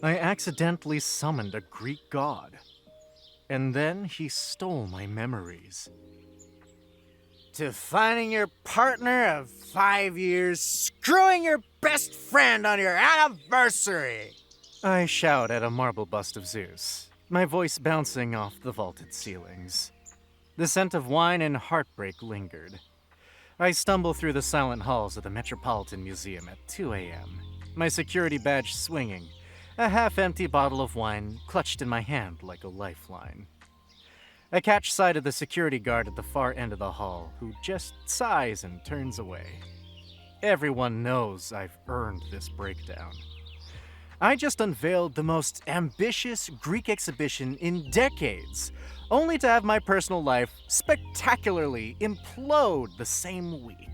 I accidentally summoned a Greek god. And then he stole my memories. To finding your partner of 5 years, screwing your best friend on your anniversary! I shout at a marble bust of Zeus, my voice bouncing off the vaulted ceilings. The scent of wine and heartbreak lingered. I stumble through the silent halls of the Metropolitan Museum at 2 a.m., my security badge swinging, a half-empty bottle of wine clutched in my hand like a lifeline. I catch sight of the security guard at the far end of the hall, who just sighs and turns away. Everyone knows I've earned this breakdown. I just unveiled the most ambitious Greek exhibition in decades, only to have my personal life spectacularly implode the same week.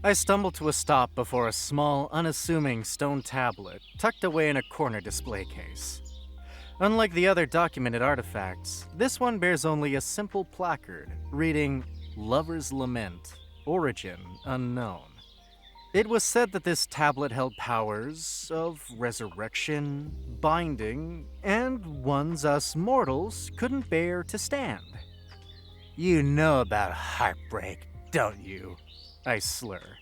I stumble to a stop before a small, unassuming stone tablet tucked away in a corner display case. Unlike the other documented artifacts, this one bears only a simple placard reading, "Lover's Lament, Origin Unknown." It was said that this tablet held powers of resurrection, binding, and ones us mortals couldn't bear to stand. You know about heartbreak, don't you? I slur,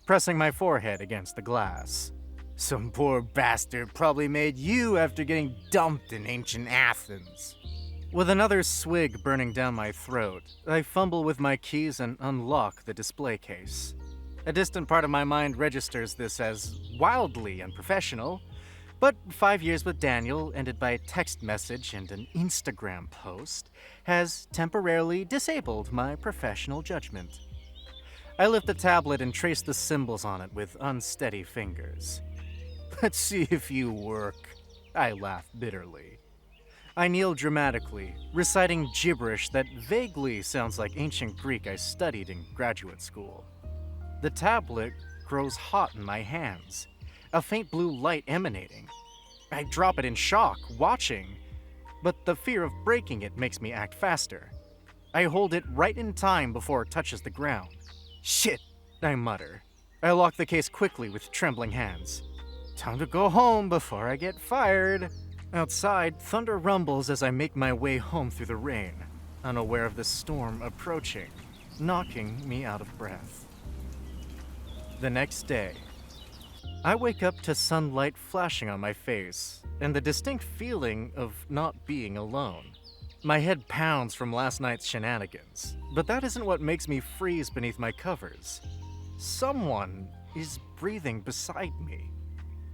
pressing my forehead against the glass. Some poor bastard probably made you after getting dumped in ancient Athens. With another swig burning down my throat, I fumble with my keys and unlock the display case. A distant part of my mind registers this as wildly unprofessional, but 5 years with Daniel, ended by a text message and an Instagram post, has temporarily disabled my professional judgment. I lift the tablet and trace the symbols on it with unsteady fingers. Let's see if you work, I laugh bitterly. I kneel dramatically, reciting gibberish that vaguely sounds like ancient Greek I studied in graduate school. The tablet grows hot in my hands, a faint blue light emanating. I drop it in shock, watching, but the fear of breaking it makes me act faster. I hold it right in time before it touches the ground. Shit, I mutter. I lock the case quickly with trembling hands. Time to go home before I get fired. Outside, thunder rumbles as I make my way home through the rain, unaware of the storm approaching, knocking me out of breath. The next day, I wake up to sunlight flashing on my face and the distinct feeling of not being alone. My head pounds from last night's shenanigans, but that isn't what makes me freeze beneath my covers. Someone is breathing beside me.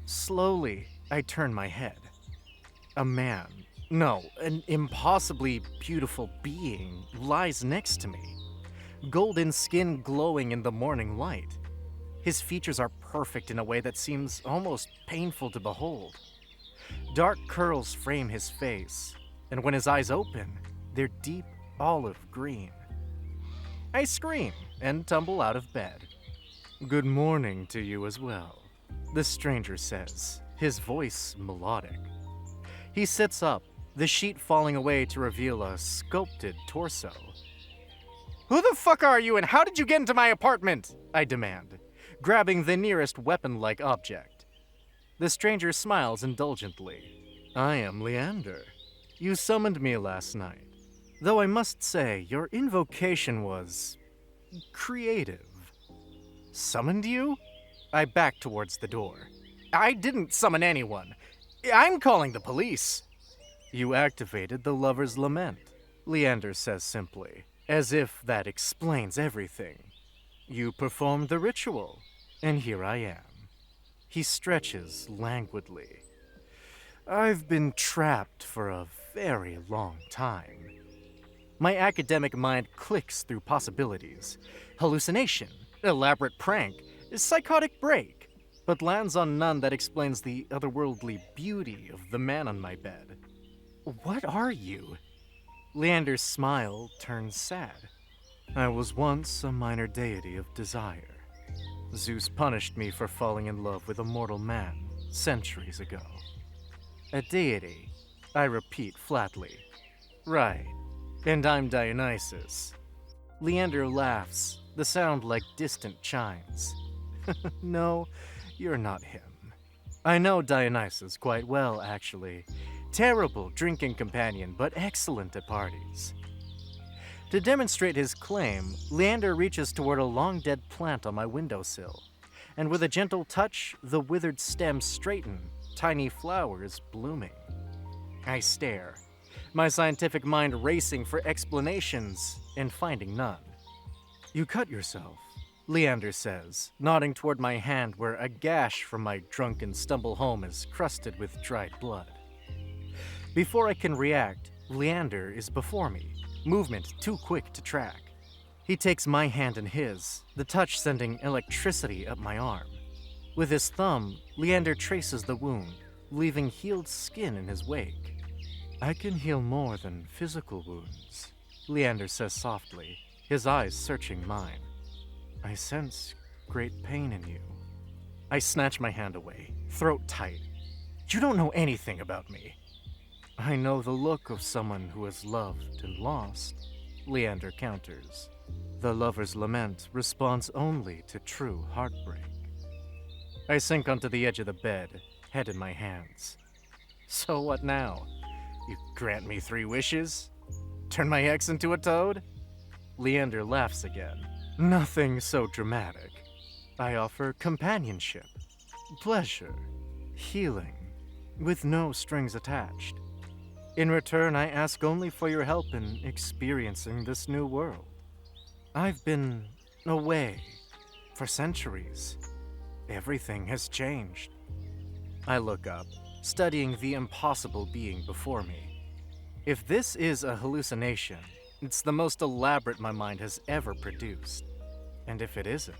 Slowly, I turn my head. A man, no, an impossibly beautiful being, lies next to me, golden skin glowing in the morning light. His features are perfect in a way that seems almost painful to behold. Dark curls frame his face, and when his eyes open, they're deep olive green. I scream and tumble out of bed. "Good morning to you as well," the stranger says, his voice melodic. He sits up, the sheet falling away to reveal a sculpted torso. "Who the fuck are you and how did you get into my apartment?" I demand, grabbing the nearest weapon-like object. The stranger smiles indulgently. "I am Leander. You summoned me last night. Though I must say, your invocation was creative." "Summoned you?" I back towards the door. "I didn't summon anyone. I'm calling the police." "You activated the Lover's Lament," Leander says simply, as if that explains everything. "You performed the ritual, and here I am." He stretches languidly. "I've been trapped for a very long time." My academic mind clicks through possibilities. Hallucination, elaborate prank, psychotic break, but lands on none that explains the otherworldly beauty of the man on my bed. "What are you?" Leander's smile turns sad. "I was once a minor deity of desire. Zeus punished me for falling in love with a mortal man centuries ago." "A deity," I repeat flatly. "Right, and I'm Dionysus." Leander laughs, the sound like distant chimes. "No, you're not him. I know Dionysus quite well, actually. Terrible drinking companion, but excellent at parties. To demonstrate his claim, Leander reaches toward a long-dead plant on my windowsill, and with a gentle touch, the withered stems straighten, tiny flowers blooming. I stare, my scientific mind racing for explanations and finding none. You cut yourself, Leander says, nodding toward my hand where a gash from my drunken stumble home is crusted with dried blood. Before I can react, Leander is before me, movement too quick to track. He takes my hand in his, the touch sending electricity up my arm. With his thumb, Leander traces the wound, leaving healed skin in his wake. I can heal more than physical wounds, Leander says softly, his eyes searching mine. I sense great pain in you. I snatch my hand away, throat tight. You don't know anything about me. I know the look of someone who has loved and lost, Leander counters. The lover's lament responds only to true heartbreak. I sink onto the edge of the bed, head in my hands. So what now? You grant me 3 wishes? Turn my ex into a toad? Leander laughs again. Nothing so dramatic. I offer companionship, pleasure, healing, with no strings attached. In return, I ask only for your help in experiencing this new world. I've been away for centuries. Everything has changed. I look up, studying the impossible being before me. If this is a hallucination, it's the most elaborate my mind has ever produced. And if it isn't,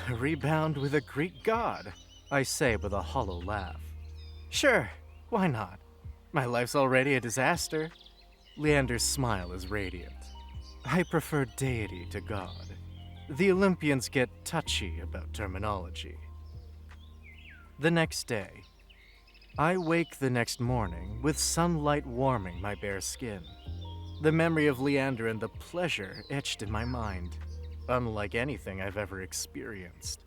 a rebound with a Greek god, I say with a hollow laugh. Sure, why not? My life's already a disaster. Leander's smile is radiant. I prefer deity to god. The Olympians get touchy about terminology. The next day, I wake the next morning with sunlight warming my bare skin. The memory of Leander and the pleasure etched in my mind, unlike anything I've ever experienced.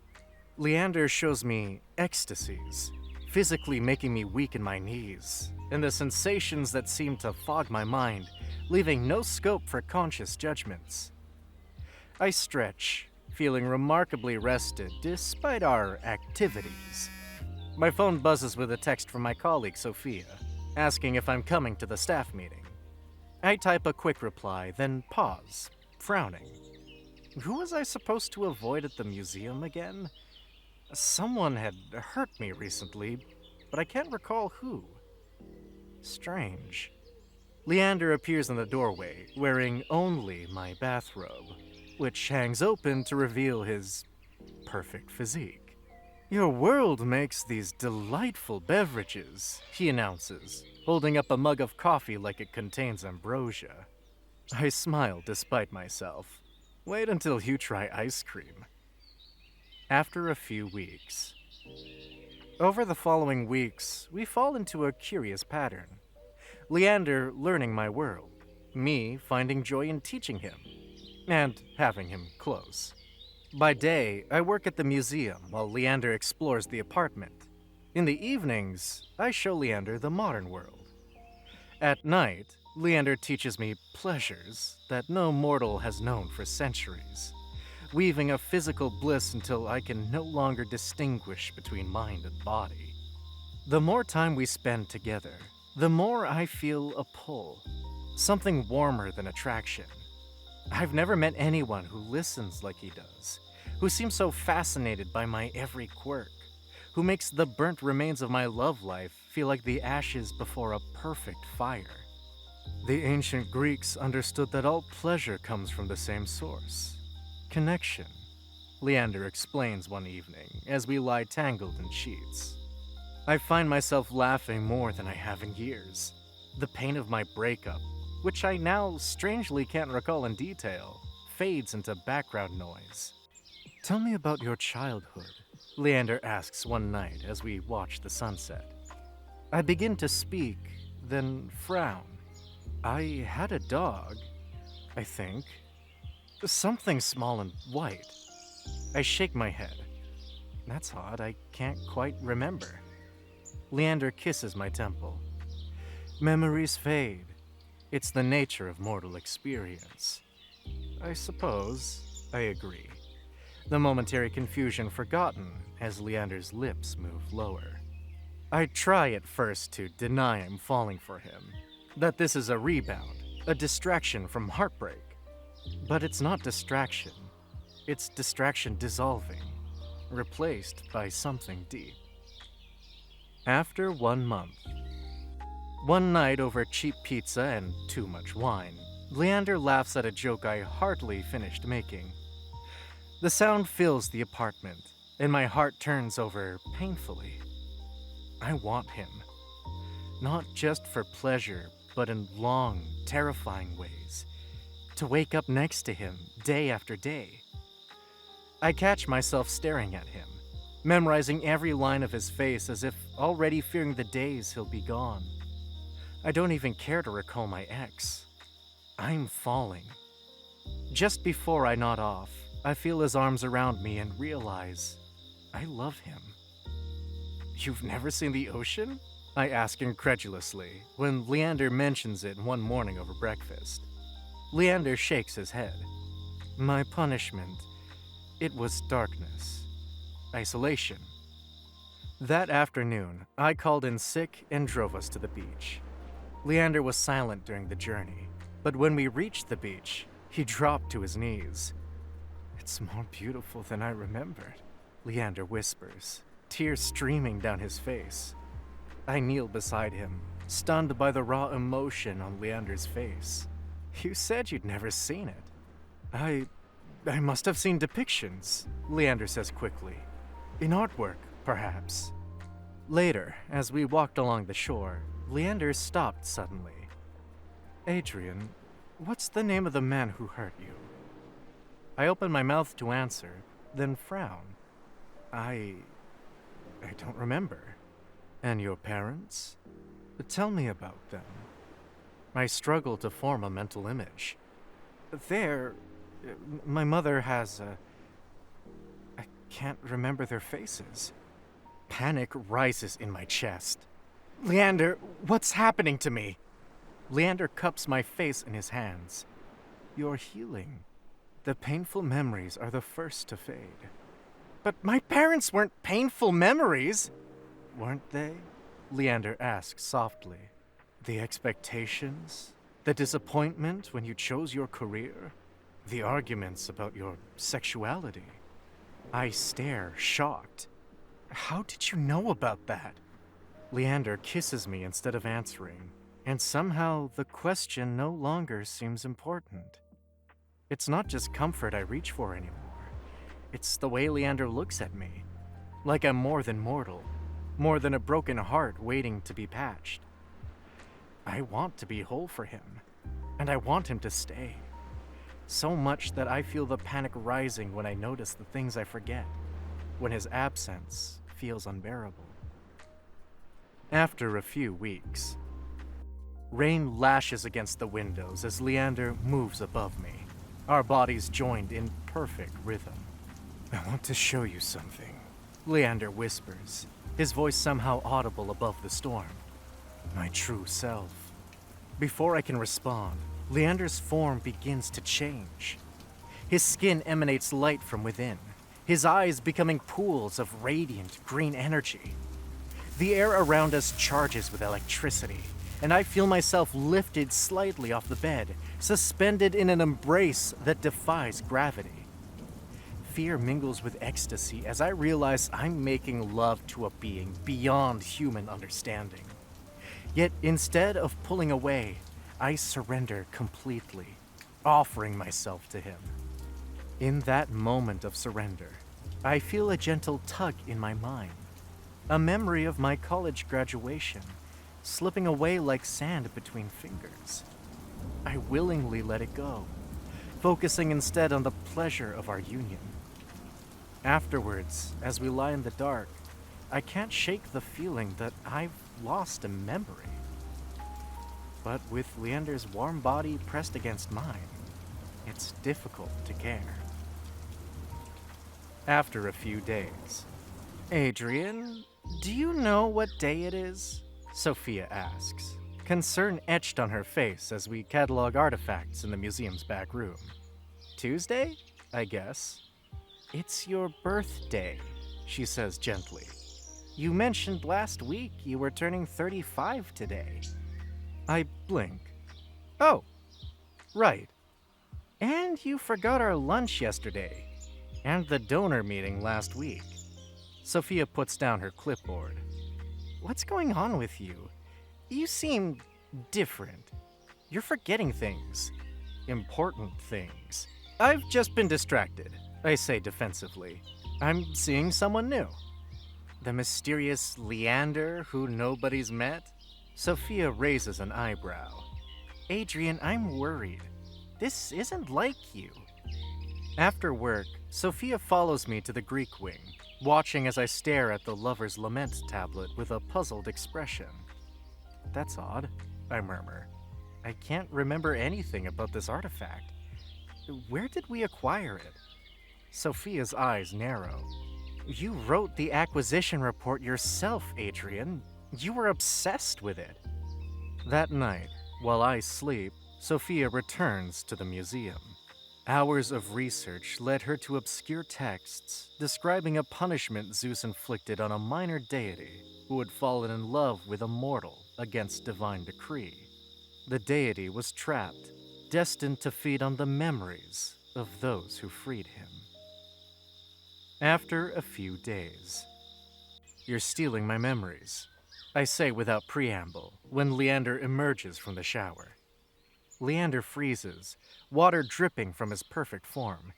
Leander shows me ecstasies, physically making me weak in my knees, and the sensations that seem to fog my mind, leaving no scope for conscious judgments. I stretch, feeling remarkably rested despite our activities. My phone buzzes with a text from my colleague Sophia, asking if I'm coming to the staff meeting. I type a quick reply, then pause, frowning. Who was I supposed to avoid at the museum again? Someone had hurt me recently, but I can't recall who. Strange. Leander appears in the doorway, wearing only my bathrobe, which hangs open to reveal his perfect physique. Your world makes these delightful beverages, he announces, holding up a mug of coffee like it contains ambrosia. I smile despite myself. Wait until you try ice cream. After a few weeks. Over the following weeks, we fall into a curious pattern. Leander learning my world, me finding joy in teaching him, and having him close. By day, I work at the museum while Leander explores the apartment. In the evenings, I show Leander the modern world. At night, Leander teaches me pleasures that no mortal has known for centuries, weaving a physical bliss until I can no longer distinguish between mind and body. The more time we spend together, the more I feel a pull, something warmer than attraction. I've never met anyone who listens like he does, who seems so fascinated by my every quirk, who makes the burnt remains of my love life feel like the ashes before a perfect fire. The ancient Greeks understood that all pleasure comes from the same source. Connection, Leander explains one evening as we lie tangled in sheets. I find myself laughing more than I have in years. The pain of my breakup, which I now strangely can't recall in detail, fades into background noise. Tell me about your childhood, Leander asks one night as we watch the sunset. I begin to speak, then frown. I had a dog, I think. Something small and white. I shake my head. That's odd, I can't quite remember. Leander kisses my temple. Memories fade. It's the nature of mortal experience. I suppose I agree. The momentary confusion forgotten as Leander's lips move lower. I try at first to deny I'm falling for him, that this is a rebound, a distraction from heartbreak. But it's not distraction. It's distraction dissolving, replaced by something deep. After 1 month. One night over cheap pizza and too much wine, Leander laughs at a joke I hardly finished making. The sound fills the apartment, and my heart turns over painfully. I want him. Not just for pleasure, but in long, terrifying ways. To wake up next to him day after day. I catch myself staring at him, memorizing every line of his face as if already fearing the days he'll be gone. I don't even care to recall my ex. I'm falling. Just before I nod off, I feel his arms around me and realize I love him. You've never seen the ocean? I ask incredulously when Leander mentions it one morning over breakfast. Leander shakes his head. My punishment, it was darkness, isolation. That afternoon, I called in sick and drove us to the beach. Leander was silent during the journey, but when we reached the beach, he dropped to his knees. It's more beautiful than I remembered, Leander whispers, tears streaming down his face. I kneel beside him, stunned by the raw emotion on Leander's face. You said you'd never seen it. I must have seen depictions, Leander says quickly. In artwork, perhaps. Later, as we walked along the shore, Leander stopped suddenly. Adrian, what's the name of the man who hurt you? I open my mouth to answer, then frown. I don't remember. And your parents? Tell me about them. I struggle to form a mental image. My mother has I can't remember their faces. Panic rises in my chest. Leander, what's happening to me? Leander cups my face in his hands. You're healing. The painful memories are the first to fade. But my parents weren't painful memories. Weren't they? Leander asks softly. The expectations? The disappointment when you chose your career? The arguments about your sexuality? I stare, shocked. How did you know about that? Leander kisses me instead of answering, and somehow the question no longer seems important. It's not just comfort I reach for anymore. It's the way Leander looks at me, like I'm more than mortal, more than a broken heart waiting to be patched. I want to be whole for him, and I want him to stay. So much that I feel the panic rising when I notice the things I forget, when his absence feels unbearable. After a few weeks, rain lashes against the windows as Leander moves above me, our bodies joined in perfect rhythm. I want to show you something, Leander whispers, his voice somehow audible above the storm. My true self. Before I can respond, Leander's form begins to change. His skin emanates light from within, his eyes becoming pools of radiant green energy. The air around us charges with electricity, and I feel myself lifted slightly off the bed, suspended in an embrace that defies gravity. Fear mingles with ecstasy as I realize I'm making love to a being beyond human understanding. Yet instead of pulling away, I surrender completely, offering myself to him. In that moment of surrender, I feel a gentle tug in my mind, a memory of my college graduation, slipping away like sand between fingers. I willingly let it go, focusing instead on the pleasure of our union. Afterwards, as we lie in the dark, I can't shake the feeling that I've lost a memory. But with Leander's warm body pressed against mine, it's difficult to care. After a few days, Adrian, do you know what day it is? Sophia asks, concern etched on her face as we catalog artifacts in the museum's back room. Tuesday, I guess. It's your birthday, she says gently. You mentioned last week you were turning 35 today. I blink. Oh, right. And you forgot our lunch yesterday, and the donor meeting last week. Sophia puts down her clipboard. What's going on with you? You seem different. You're forgetting things. Important things. I've just been distracted, I say defensively. I'm seeing someone new. The mysterious Leander who nobody's met? Sophia raises an eyebrow. Adrian, I'm worried. This isn't like you. After work, Sophia follows me to the Greek wing, watching as I stare at the Lover's Lament tablet with a puzzled expression. That's odd, I murmur. I can't remember anything about this artifact. Where did we acquire it? Sophia's eyes narrow. You wrote the acquisition report yourself, Adrian. You were obsessed with it. That night, while I sleep, Sophia returns to the museum. Hours of research led her to obscure texts describing a punishment Zeus inflicted on a minor deity who had fallen in love with a mortal against divine decree. The deity was trapped, destined to feed on the memories of those who freed him. After a few days, you're stealing my memories, I say without preamble when Leander emerges from the shower. Leander freezes, water dripping from his perfect form.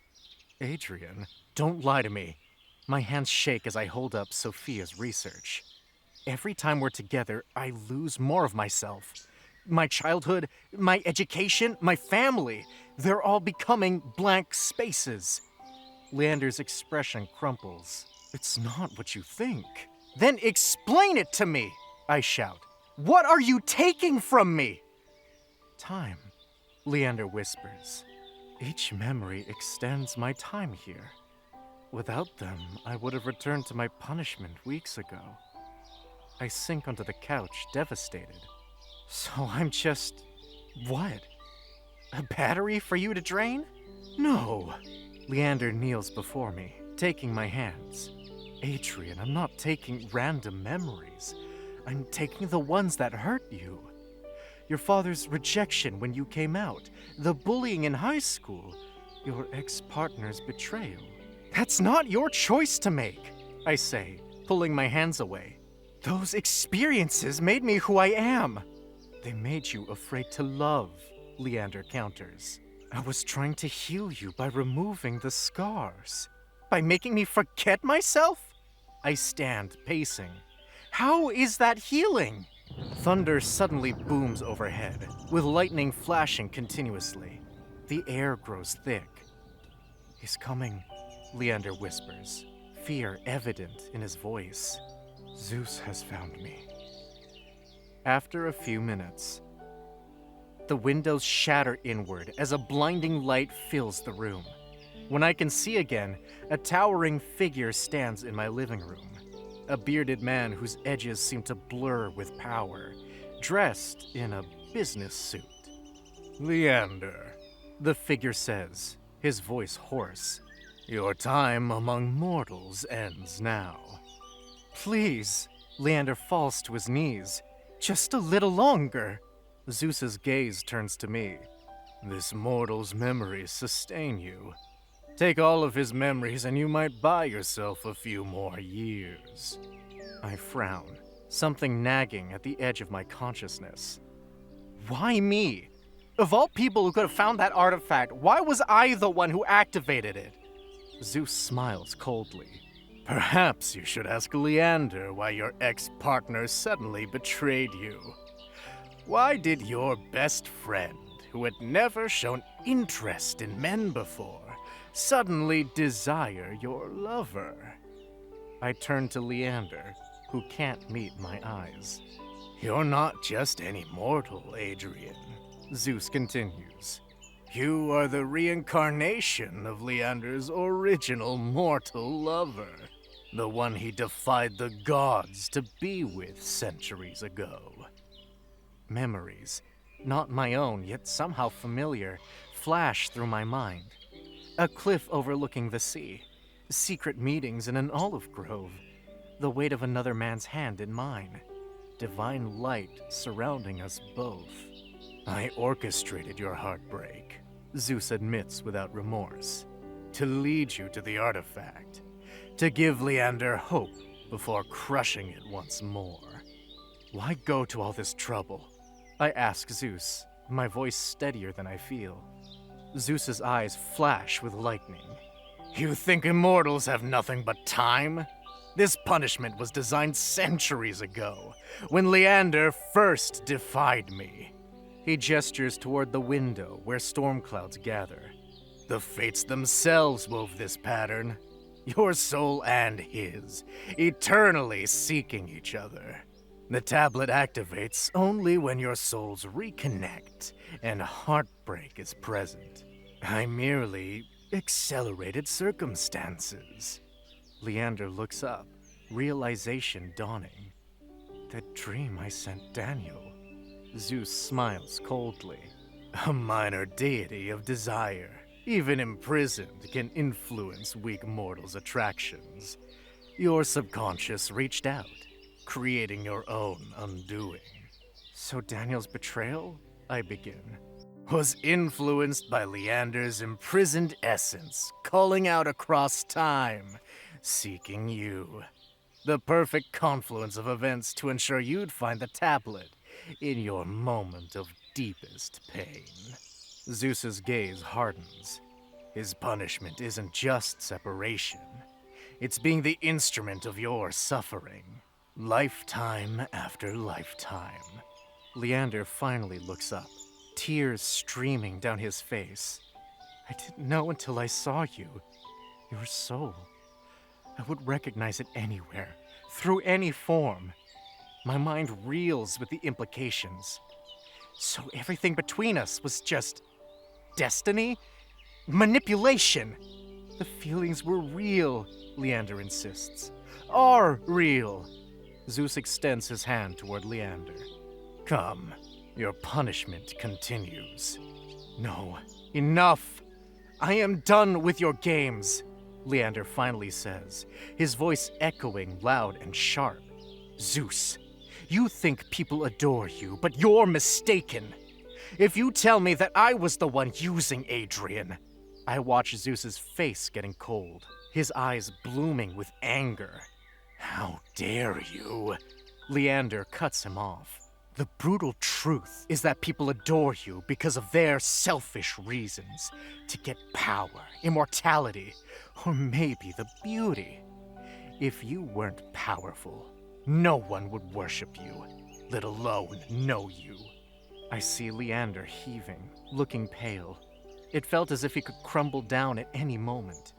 Adrian, don't lie to me. My hands shake as I hold up Sophia's research. Every time we're together, I lose more of myself. My childhood, my education, my family, they're all becoming blank spaces. Leander's expression crumples. It's not what you think. Then explain it to me, I shout. What are you taking from me? Time, Leander whispers. Each memory extends my time here. Without them, I would have returned to my punishment weeks ago. I sink onto the couch, devastated. So I'm just... what? A battery for you to drain? No. Leander kneels before me, taking my hands. Adrian, I'm not taking random memories. I'm taking the ones that hurt you. Your father's rejection when you came out, the bullying in high school, your ex-partner's betrayal. That's not your choice to make, I say, pulling my hands away. Those experiences made me who I am. They made you afraid to love, Leander counters. I was trying to heal you by removing the scars. By making me forget myself? I stand, pacing. How is that healing? Thunder suddenly booms overhead, with lightning flashing continuously. The air grows thick. He's coming, Leander whispers, fear evident in his voice. Zeus has found me. After a few minutes, the windows shatter inward as a blinding light fills the room. When I can see again, a towering figure stands in my living room. A bearded man whose edges seem to blur with power, dressed in a business suit. Leander, the figure says, his voice hoarse. Your time among mortals ends now. Please, Leander falls to his knees. Just a little longer. Zeus's gaze turns to me. This mortal's memories sustain you. Take all of his memories and you might buy yourself a few more years. I frown, something nagging at the edge of my consciousness. Why me? Of all people who could have found that artifact, why was I the one who activated it? Zeus smiles coldly. Perhaps you should ask Leander why your ex-partner suddenly betrayed you. Why did your best friend, who had never shown interest in men before, suddenly desire your lover? I turn to Leander, who can't meet my eyes. You're not just any mortal, Adrian, Zeus continues. You are the reincarnation of Leander's original mortal lover. The one he defied the gods to be with centuries ago. Memories, not my own, yet somehow familiar, flash through my mind. A cliff overlooking the sea, secret meetings in an olive grove, the weight of another man's hand in mine, divine light surrounding us both. I orchestrated your heartbreak, Zeus admits without remorse, to lead you to the artefact, to give Leander hope before crushing it once more. Why go to all this trouble? I ask Zeus, my voice steadier than I feel. Zeus's eyes flash with lightning. You think immortals have nothing but time? This punishment was designed centuries ago, when Leander first defied me. He gestures toward the window where storm clouds gather. The fates themselves wove this pattern. Your soul and his, eternally seeking each other. The tablet activates only when your souls reconnect and heartbreak is present. I merely accelerated circumstances. Leander looks up, realization dawning. That dream I sent Daniel. Zeus smiles coldly. A minor deity of desire, even imprisoned, can influence weak mortals' attractions. Your subconscious reached out, creating your own undoing. So Daniel's betrayal, I begin, was influenced by Leander's imprisoned essence, calling out across time, seeking you. The perfect confluence of events to ensure you'd find the tablet in your moment of deepest pain. Zeus's gaze hardens. His punishment isn't just separation. It's being the instrument of your suffering. Lifetime after lifetime. Leander finally looks up, tears streaming down his face. I didn't know until I saw you. Your soul. I would recognize it anywhere, through any form. My mind reels with the implications. So everything between us was just destiny? Manipulation? The feelings were real, Leander insists. Are real. Zeus extends his hand toward Leander. Come, your punishment continues. No, enough. I am done with your games, Leander finally says, his voice echoing loud and sharp. Zeus, you think people adore you, but you're mistaken. If you tell me that I was the one using Adrian... I watch Zeus's face getting cold, his eyes blooming with anger. How dare you? Leander cuts him off. The brutal truth is that people adore you because of their selfish reasons. To get power, immortality, or maybe the beauty. If you weren't powerful, no one would worship you, let alone know you. I see Leander heaving, looking pale. It felt as if he could crumble down at any moment.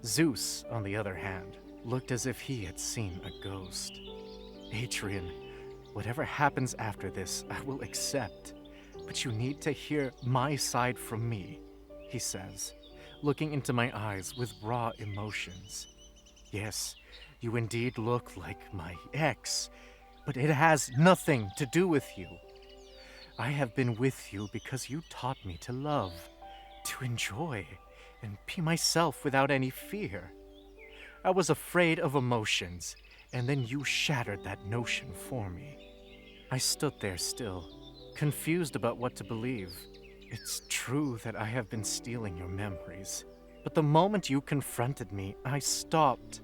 Zeus, on the other hand, looked as if he had seen a ghost. Adrian, whatever happens after this, I will accept. But you need to hear my side from me, he says, looking into my eyes with raw emotions. Yes, you indeed look like my ex, but it has nothing to do with you. I have been with you because you taught me to love, to enjoy, and be myself without any fear. I was afraid of emotions, and then you shattered that notion for me. I stood there still, confused about what to believe. It's true that I have been stealing your memories, but the moment you confronted me, I stopped.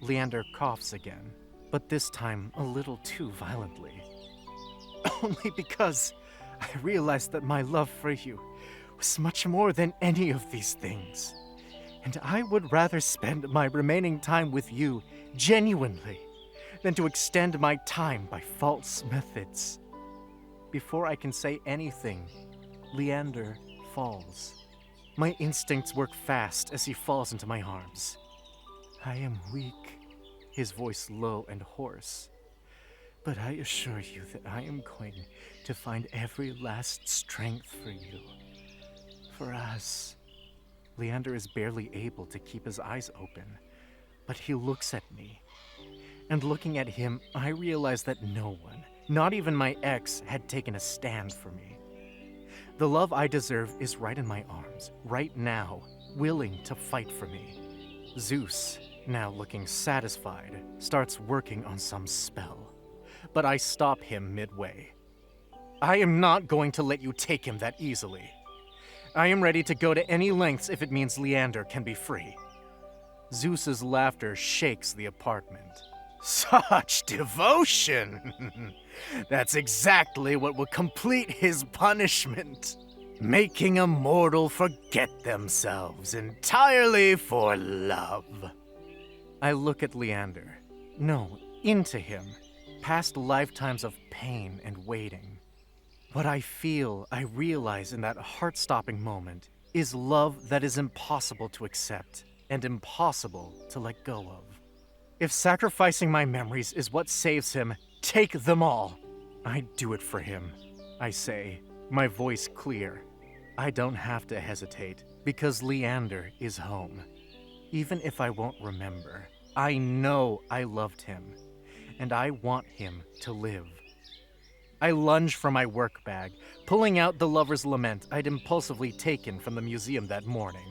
Leander coughs again, but this time a little too violently. Only because I realized that my love for you was much more than any of these things. And I would rather spend my remaining time with you genuinely than to extend my time by false methods. Before I can say anything, Leander falls. My instincts work fast as he falls into my arms. I am weak, his voice low and hoarse. But I assure you that I am going to find every last strength for you. For us. Leander is barely able to keep his eyes open. But he looks at me. And looking at him, I realize that no one, not even my ex, had taken a stand for me. The love I deserve is right in my arms, right now, willing to fight for me. Zeus, now looking satisfied, starts working on some spell. But I stop him midway. I am not going to let you take him that easily. I am ready to go to any lengths if it means Leander can be free. Zeus's laughter shakes the apartment. Such devotion! That's exactly what will complete his punishment. Making a mortal forget themselves entirely for love. I look at Leander. No, into him. Past lifetimes of pain and waiting. What I feel, I realize in that heart-stopping moment, is love that is impossible to accept and impossible to let go of. If sacrificing my memories is what saves him, take them all. I'd do it for him, I say, my voice clear. I don't have to hesitate, because Leander is home. Even if I won't remember, I know I loved him, and I want him to live. I lunge for my work bag, pulling out the lover's lament I'd impulsively taken from the museum that morning.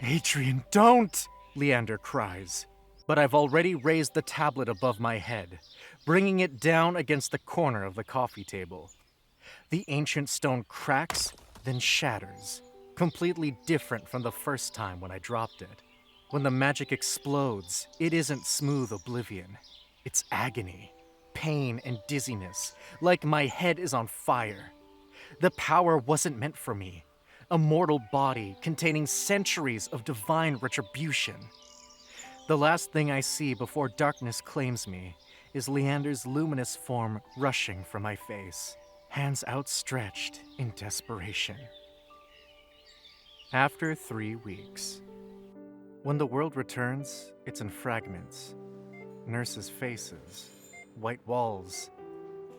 "Adrian, don't!" Leander cries. But I've already raised the tablet above my head, bringing it down against the corner of the coffee table. The ancient stone cracks, then shatters, completely different from the first time when I dropped it. When the magic explodes, it isn't smooth oblivion. It's agony, pain, and dizziness, like my head is on fire. The power wasn't meant for me, a mortal body containing centuries of divine retribution. The last thing I see before darkness claims me is Leander's luminous form rushing from my face, hands outstretched in desperation. After 3 weeks. When the world returns, it's in fragments. Nurses' faces, white walls,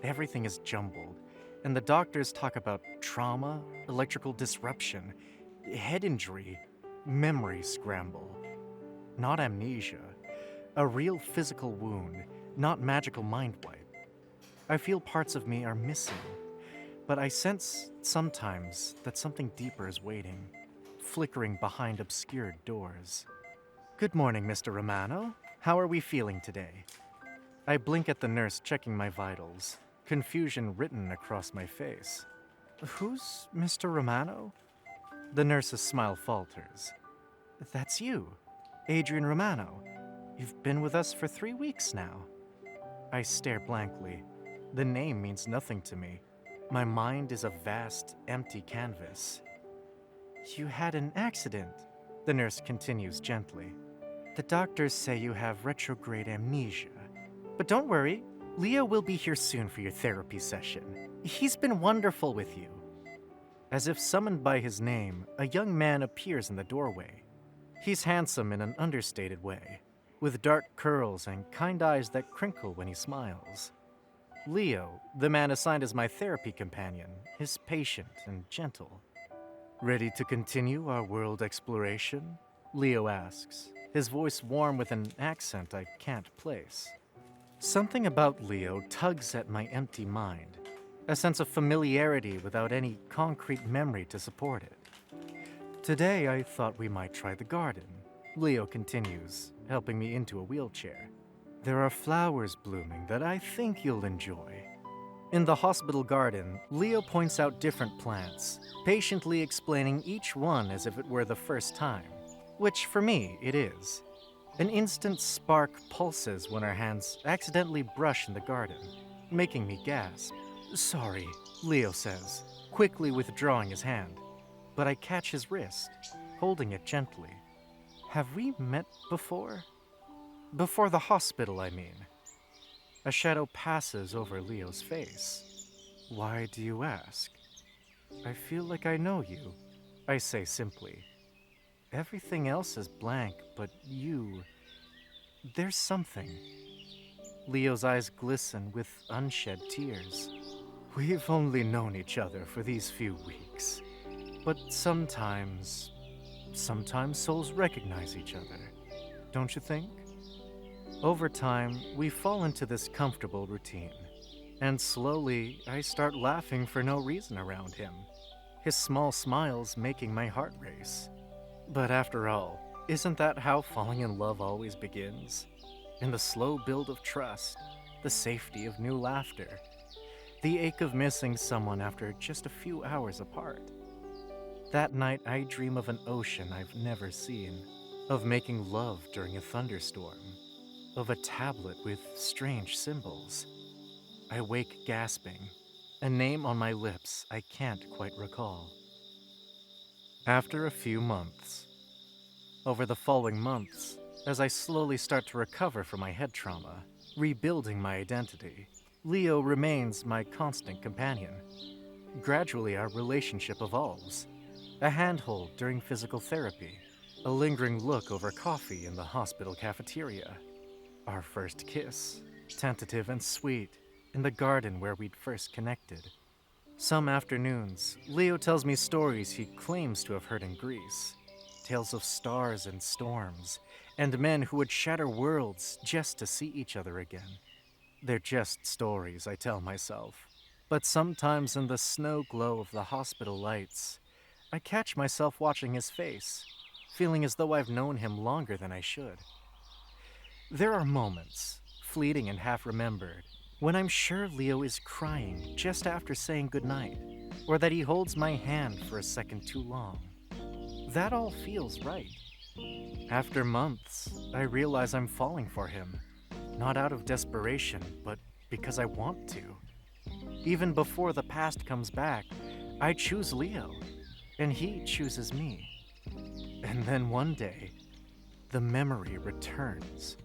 everything is jumbled, and the doctors talk about trauma, electrical disruption, head injury, memory scramble. Not amnesia, a real physical wound, not magical mind wipe. I feel parts of me are missing, but I sense sometimes that something deeper is waiting, flickering behind obscured doors. "Good morning, Mr. Romano. How are we feeling today?" I blink at the nurse checking my vitals, confusion written across my face. "Who's Mr. Romano?" The nurse's smile falters. "That's you. Adrian Romano. You've been with us for 3 weeks now." I stare blankly. The name means nothing to me. My mind is a vast, empty canvas. "You had an accident," the nurse continues gently. "The doctors say you have retrograde amnesia. But don't worry, Leo will be here soon for your therapy session. He's been wonderful with you." As if summoned by his name, a young man appears in the doorway. He's handsome in an understated way, with dark curls and kind eyes that crinkle when he smiles. Leo, the man assigned as my therapy companion, is patient and gentle. "Ready to continue our world exploration?" Leo asks, his voice warm with an accent I can't place. Something about Leo tugs at my empty mind, a sense of familiarity without any concrete memory to support it. "Today I thought we might try the garden," Leo continues, helping me into a wheelchair. "There are flowers blooming that I think you'll enjoy." In the hospital garden, Leo points out different plants, patiently explaining each one as if it were the first time, which for me it is. An instant spark pulses when our hands accidentally brush in the garden, making me gasp. "Sorry," Leo says, quickly withdrawing his hand. But I catch his wrist, holding it gently. "Have we met before?" "Before the hospital, I mean." A shadow passes over Leo's face. "Why do you ask?" "I feel like I know you," I say simply. "Everything else is blank, but you... there's something." Leo's eyes glisten with unshed tears. "We've only known each other for these few weeks. But sometimes souls recognize each other, don't you think?" Over time, we fall into this comfortable routine, and slowly I start laughing for no reason around him, his small smiles making my heart race. But after all, isn't that how falling in love always begins? In the slow build of trust, the safety of new laughter, the ache of missing someone after just a few hours apart. That night, I dream of an ocean I've never seen, of making love during a thunderstorm, of a tablet with strange symbols. I wake gasping, a name on my lips I can't quite recall. After a few months, over the following months, as I slowly start to recover from my head trauma, rebuilding my identity, Leo remains my constant companion. Gradually, our relationship evolves. A handhold during physical therapy, a lingering look over coffee in the hospital cafeteria, our first kiss, tentative and sweet, in the garden where we'd first connected. Some afternoons, Leo tells me stories he claims to have heard in Greece, tales of stars and storms, and men who would shatter worlds just to see each other again. They're just stories, I tell myself. But sometimes in the snow glow of the hospital lights, I catch myself watching his face, feeling as though I've known him longer than I should. There are moments, fleeting and half-remembered, when I'm sure Leo is crying just after saying goodnight, or that he holds my hand for a second too long. That all feels right. After months, I realize I'm falling for him, not out of desperation, but because I want to. Even before the past comes back, I choose Leo, and he chooses me. And then one day, the memory returns.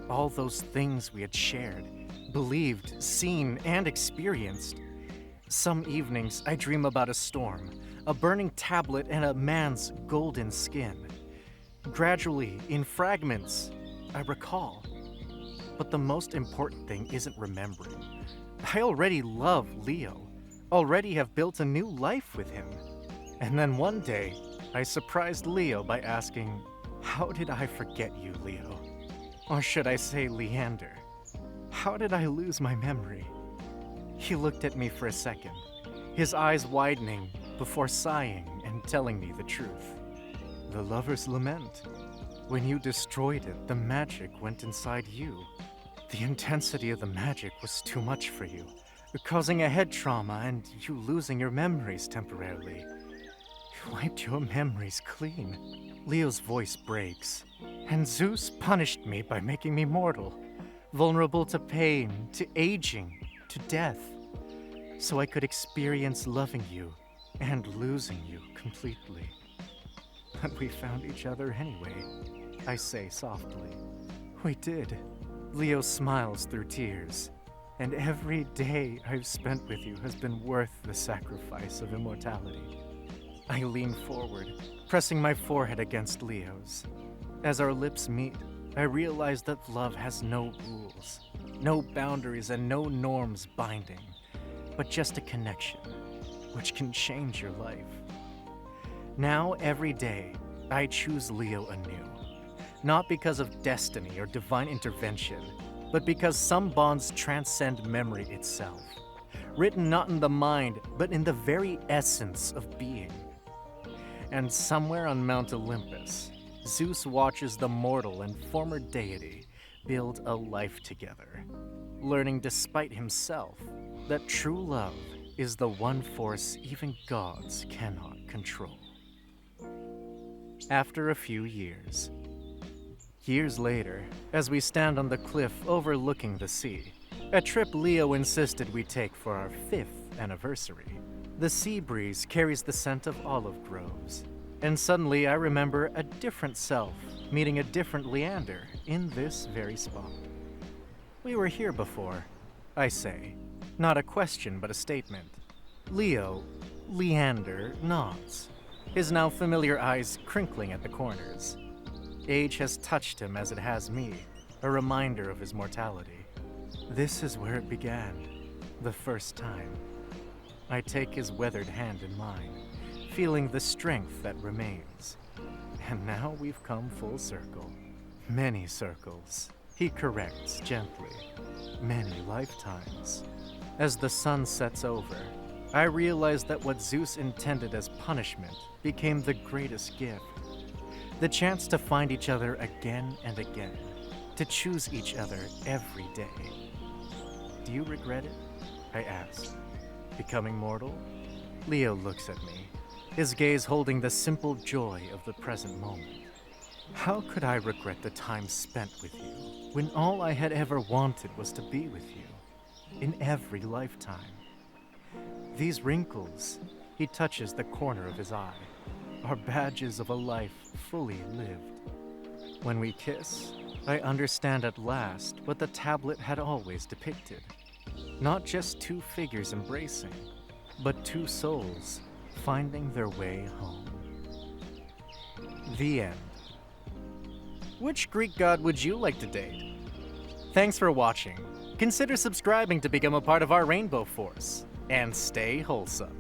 All those things we had shared, believed, seen, and experienced. Some evenings, I dream about a storm, a burning tablet, and a man's golden skin. Gradually, in fragments, I recall. But the most important thing isn't remembering. I already love Leo, already have built a new life with him. And then one day, I surprised Leo by asking, "How did I forget you, Leo? Or should I say Leander? How did I lose my memory?" He looked at me for a second, his eyes widening before sighing and telling me the truth. "The lover's lament. When you destroyed it, the magic went inside you. The intensity of the magic was too much for you, causing a head trauma and you losing your memories temporarily. You wiped your memories clean." Leo's voice breaks. "And Zeus punished me by making me mortal, vulnerable to pain, to aging, to death, so I could experience loving you and losing you completely. But we found each other anyway," I say softly. "We did." Leo smiles through tears. "And every day I've spent with you has been worth the sacrifice of immortality." I lean forward, pressing my forehead against Leo's. As our lips meet, I realize that love has no rules, no boundaries, and no norms binding, but just a connection, which can change your life. Now, every day, I choose Leo anew. Not because of destiny or divine intervention, but because some bonds transcend memory itself, written not in the mind, but in the very essence of being. And somewhere on Mount Olympus, Zeus watches the mortal and former deity build a life together, learning despite himself that true love is the one force even gods cannot control. After a few years later, as we stand on the cliff overlooking the sea, a trip Leo insisted we take for our 5th anniversary, the sea breeze carries the scent of olive groves, and suddenly I remember a different self meeting a different Leander in this very spot. "We were here before," I say, not a question but a statement. Leander nods, his now familiar eyes crinkling at the corners. Age has touched him as it has me, a reminder of his mortality. This is where it began, the first time. I take his weathered hand in mine, feeling the strength that remains. And now we've come full circle. Many circles. He corrects gently. Many lifetimes. As the sun sets over, I realize that what Zeus intended as punishment became the greatest gift. The chance to find each other again and again, to choose each other every day. Do you regret it? I ask. Becoming mortal? Leo looks at me, his gaze holding the simple joy of the present moment. How could I regret the time spent with you, when all I had ever wanted was to be with you, in every lifetime? These wrinkles, he touches the corner of his eye, are badges of a life fully lived. When we kiss, I understand at last what the tablet had always depicted. Not just two figures embracing, but two souls finding their way home. The end. Which Greek god would you like to date? Thanks for watching. Consider subscribing to become a part of our Rainbow Force, and stay wholesome.